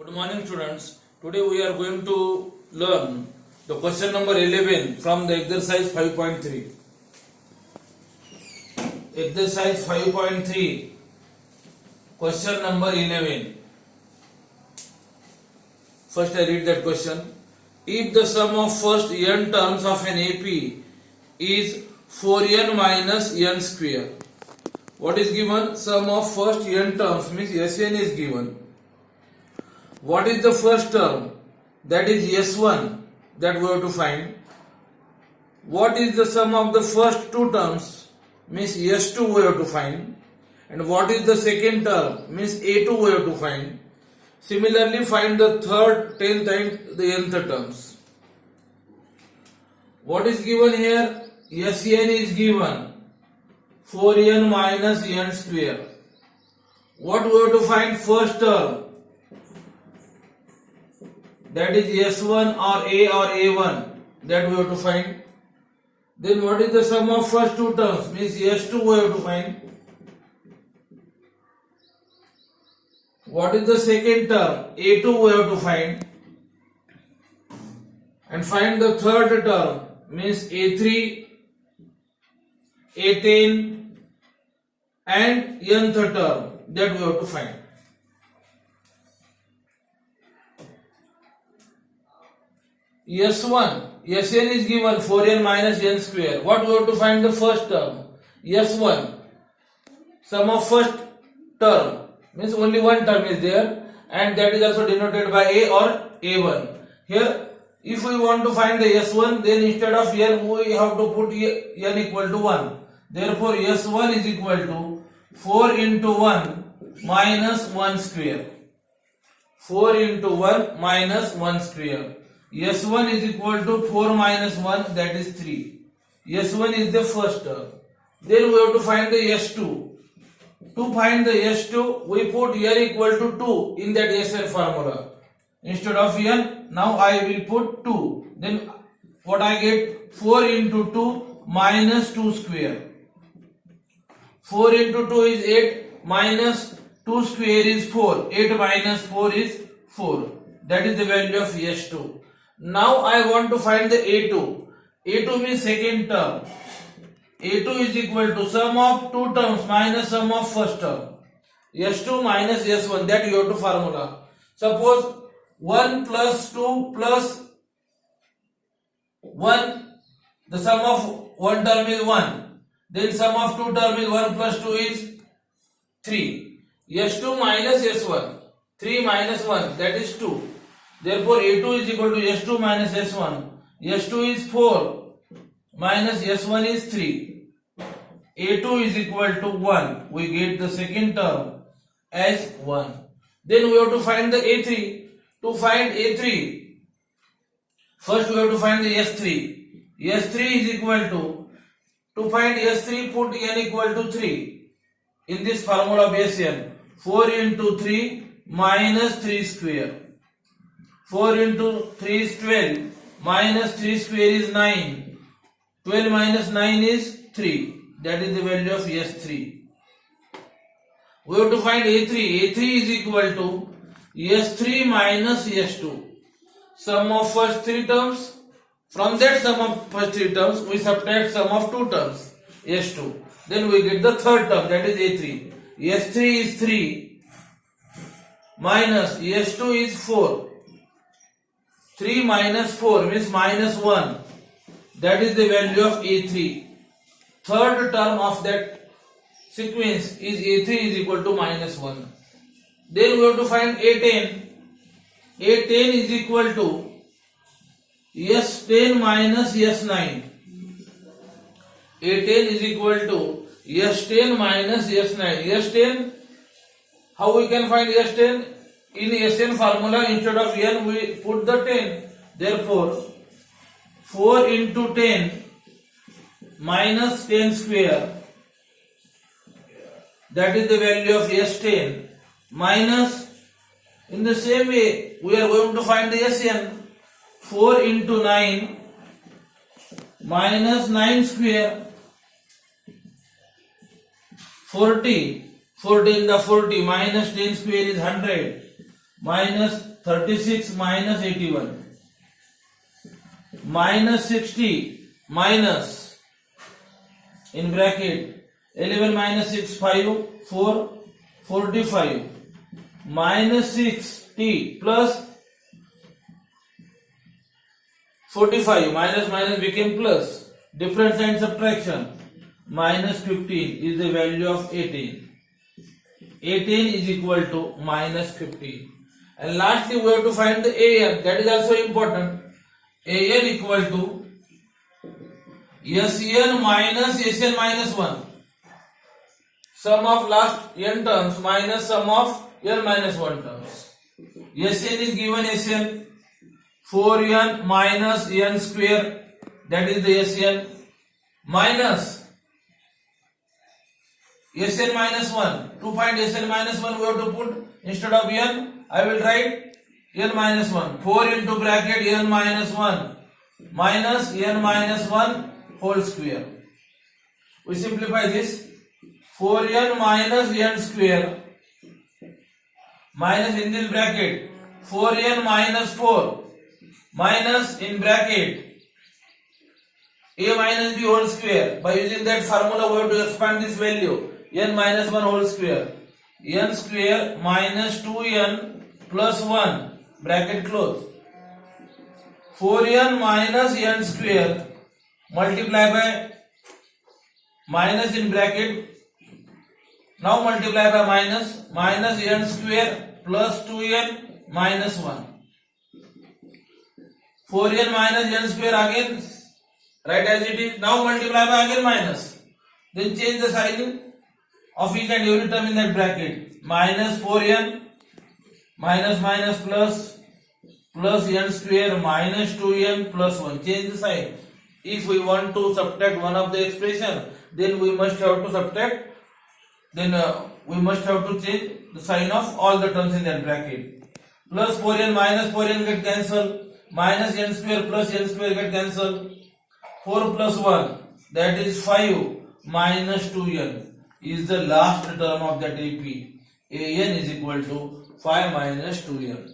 Good morning, students. Today we are going to learn the question number 11 from the exercise 5.3. Exercise 5.3, question number 11. First I read that question. If the sum of first n terms of an AP is 4n minus n square. What is given? Sum of first n terms means Sn is given. What is the first term? That is S1 that we have to find. What is the sum of the first two terms? Means S2 we have to find. And what is the second term? Means A2 we have to find. Similarly, find the third, 10th and the nth terms. What is given here? Sn is given 4n minus n square. What we have to find? First term. That is S1 or A or A1 that we have to find. Then what is the sum of first two terms? Means S2 we have to find. What is the second term? A2 we have to find. And find the third term. Means A3, A10 and nth term that we have to find. S1, Sn is given 4n minus n square. What we have to find the first term? S1, sum of first term, means only one term is there and that is also denoted by A or A1. Here, if we want to find the S1, then instead of n we have to put n equal to 1. Therefore, S1 is equal to 4 into 1 minus 1 square. 4 into 1 minus 1 square. S1 is equal to 4 minus 1, that is 3. S1 is the first term. Then we have to find the S2. To find the S2, we put n equal to 2 in that Sn formula. Instead of n, now I will put 2. Then what I get? 4 into 2 minus 2 square. 4 into 2 is 8 minus 2 square is 4. 8 minus 4 is 4. That is the value of S2. Now I want to find the A2. A2 means second term. A2 is equal to sum of two terms minus sum of first term. S2 minus S1, that you have to formula. Suppose 1 plus 2 plus 1, the sum of one term is 1. Then sum of two term is 1 plus 2 is 3. S2 minus S1, 3 minus 1, that is 2. Therefore, A2 is equal to S2 minus S1. S2 is 4 minus S1 is 3. A2 is equal to 1. We get the second term as 1. Then we have to find the A3. To find A3, first we have to find the S3. S3 is equal to find S3, put n equal to 3. In this formula of Sn, 4 into 3 minus 3 square. 4 into 3 is 12, minus 3 square is 9. 12 minus 9 is 3. That is the value of S3. We have to find A3. A3 is equal to S3 minus S2. Sum of first three terms. From that sum of first three terms, we subtract sum of two terms, S2. Then we get the third term, that is A3. S3 is 3 minus S2 is 4. 3 minus 4 means minus 1. That is the value of A3. Third term of that sequence is A3 is equal to minus 1. Then we have to find A10. A10 is equal to S10 minus S9. A10 is equal to S10 minus S9. S10, how we can find S10? In Sn formula, instead of n we put the 10. Therefore, 4 into 10 minus 10 square, that is the value of S10, minus, in the same way we are going to find the Sn. 4 into 9 minus 9 square, 40. 40 in the 40 minus 10 square is 100 minus 36 minus 81 minus 60 minus in bracket 11 minus 6 5 4 45 minus 60 plus 45 minus minus became plus, difference and subtraction, minus 15 is the value of 18. 18 is equal to minus 15. And lastly we have to find the AN, that is also important. AN equal to SN minus SN minus 1. Sum of last n terms minus sum of n minus 1 terms. SN is given SN 4n minus n square, that is the SN, minus SN minus 1. To find SN minus 1 we have to put, instead of n I will write n minus 1. 4 into bracket n minus 1 minus n minus 1 whole square. We simplify this. 4n minus n square minus in this bracket 4n minus 4 minus in bracket a minus b whole square. By using that formula we have to expand this value, n minus 1 whole square, n square minus 2n plus 1 bracket close, 4n minus n square multiply by minus in bracket, now multiply by minus n square plus 2n minus 1. 4n minus n square again, write as it is. Now multiply by again minus. Then change the sign of each and every term in that bracket. Minus 4n minus minus plus n square minus 2n plus 1. Change the sign. If we want to subtract one of the expression, then we must have to subtract. Then we must have to change the sign of all the terms in that bracket. Plus 4n minus 4n get cancelled. Minus n square plus n square get cancelled. 4 plus 1, that is 5 minus 2n is the last term of that AP. AN is equal to 5 minus 2n.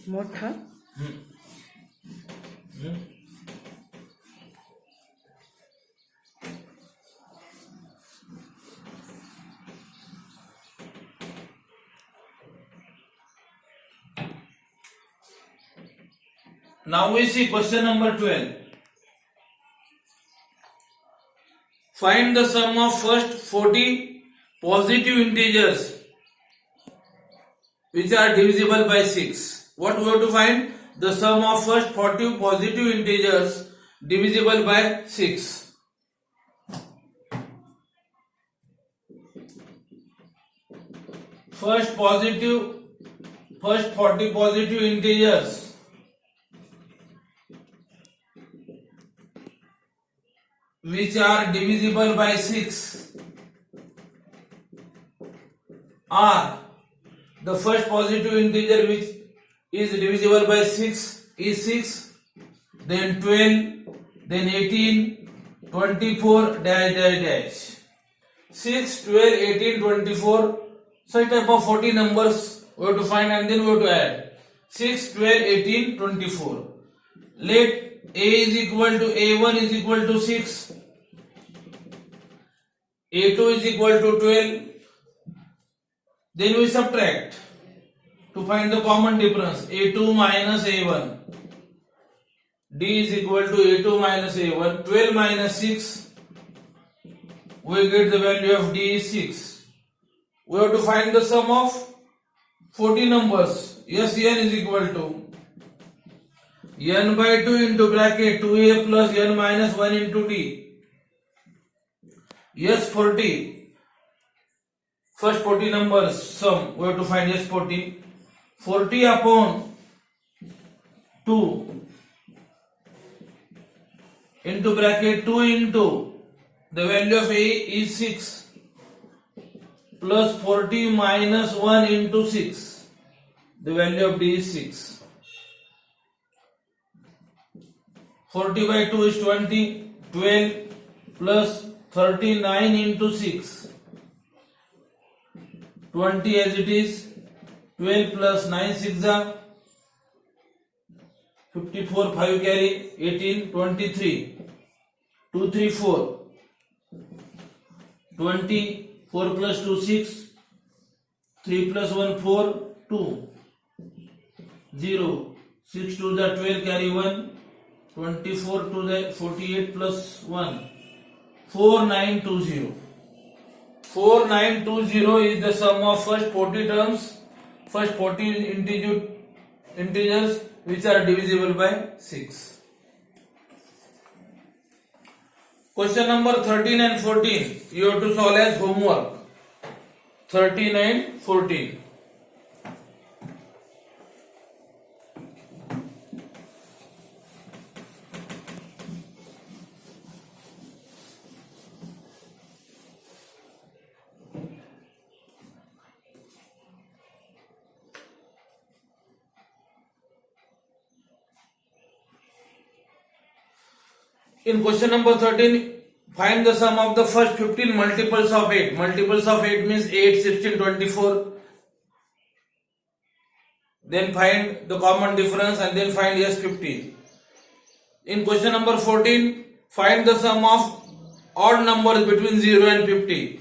मोठा Now we see question number 12. Find the sum of first 40 positive integers which are divisible by 6. What we have to find? The sum of first 40 positive integers divisible by 6. First 40 positive integers which are divisible by 6 are, the first positive integer which is divisible by 6 is 6, then 12, then 18, 24 dash dash dash. 6, 12, 18, 24, such type of 40 numbers we have to find and then we have to add. 6, 12, 18, 24. Let A is equal to A1 is equal to 6, A2 is equal to 12. Then we subtract to find the common difference. A2 minus A1. D is equal to A2 minus A1. 12 minus 6. We get the value of D is 6. We have to find the sum of 40 numbers. Sn is equal to n by 2 into bracket 2a plus n minus 1 into d. S40. First 40 numbers sum. We have to find S40. 40 upon 2 into bracket 2 into the value of A is 6 plus 40 minus 1 into 6. The value of D is 6. 40 by 2 is 20. 12 plus 39 into 6. 20 as it is. 12 plus 9 6 are 54, 5 carry, 18, 23. 2 3 4. 20, 4 plus 2 6. 3 plus 1 4, 2. 0. 6 to the 12 carry 1. 24 to the 48 plus 1. 4920. 4920 is the sum of first 40 terms, first 40 integers which are divisible by 6. Question number 13 and 14 you have to solve as homework. 13 and 14. In question number 13, find the sum of the first 15 multiples of 8. Multiples of 8 means 8, 16, 24. Then find the common difference and then find S50. In question number 14, find the sum of odd numbers between 0 and 50.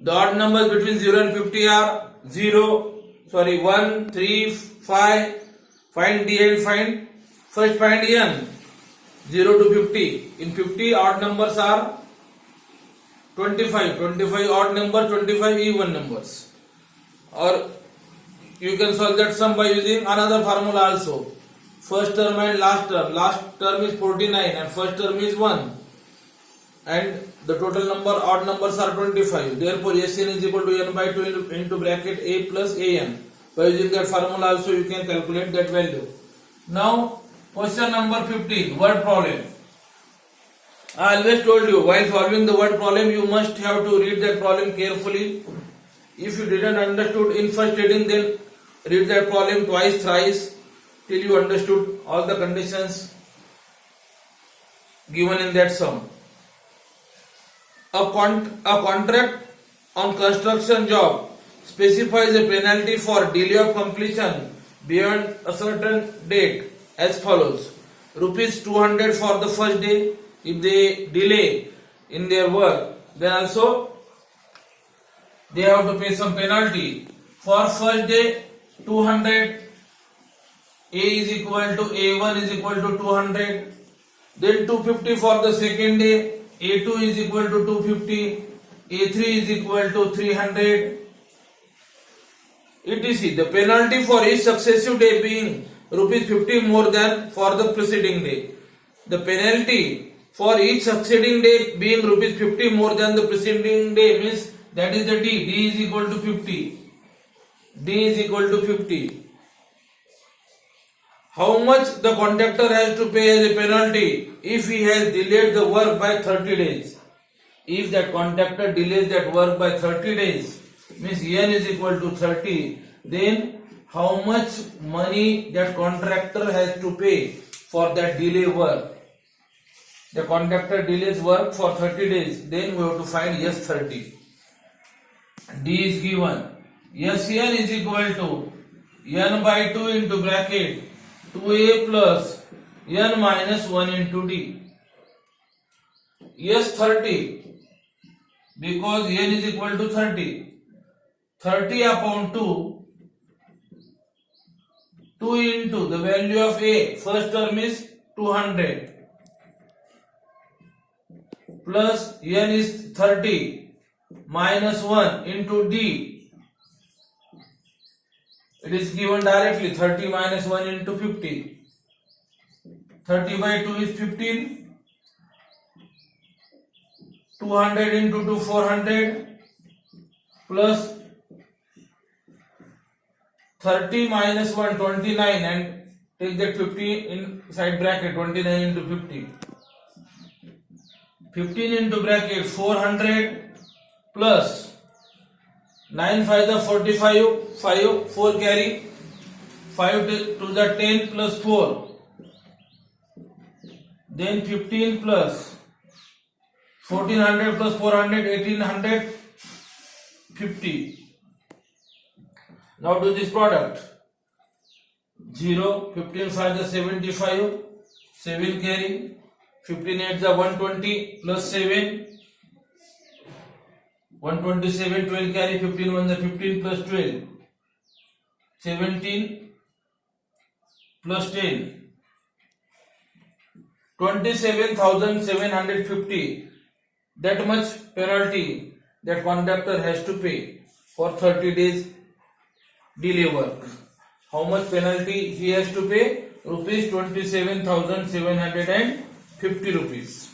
The odd numbers between 0 and 50 are 1, 3, 5. Find D and find. First find N. 0 to 50. In 50 odd numbers are 25. 25 odd numbers, 25 even numbers. Or you can solve that sum by using another formula also. First term and last term. Last term is 49 and first term is 1. And the total number odd numbers are 25. Therefore Sn is equal to n by 2 into bracket a plus an. By using that formula also you can calculate that value. Now question number 15, word problem. I always told you, while solving the word problem, you must have to read that problem carefully. If you didn't understood in first reading, then read that problem twice, thrice, till you understood all the conditions given in that sum. A contract on construction job specifies a penalty for delay of completion beyond a certain date as follows. Rupees 200 for the first day. If they delay in their work, then also they have to pay some penalty. For first day 200, A is equal to A1 is equal to 200. Then 250 for the second day, A2 is equal to 250, A3 is equal to 300. etc. The penalty for each successive day being rupees 50 more than for the preceding day. The penalty for each succeeding day being rupees 50 more than the preceding day means that is the D. D is equal to 50. D is equal to 50. How much the contractor has to pay as a penalty if he has delayed the work by 30 days? If that contractor delays that work by 30 days, means N is equal to 30, then how much money that contractor has to pay for that delay work? The contractor delays work for 30 days, then we have to find S30. D is given. Sn is equal to N by 2 into bracket 2A plus N minus 1 into D. S30, because N is equal to 30. 30 upon 2, 2 into the value of A, first term is 200. Plus N is 30 minus 1 into D. It is given directly 30 minus 1 into 50. 30 by 2 is 15. 200 into 2 400 plus 30 minus 1 29 and take that 50 inside bracket 29 into 50. 15 into bracket 400 plus 9 5 the 45, 5 4 carry, 5 to the 10 plus 4, then 15 plus 1400 plus 400, 1850. Now do this product. 0, 15 5 is 75, 7 carry, 15 8 is 120 plus 7, 127, 12 carry, 15 1 is 15 plus 12, 17 plus 10, 27,750. That much penalty that conductor has to pay for 30 days delay work. How much penalty he has to pay? Rupees 27,750 rupees.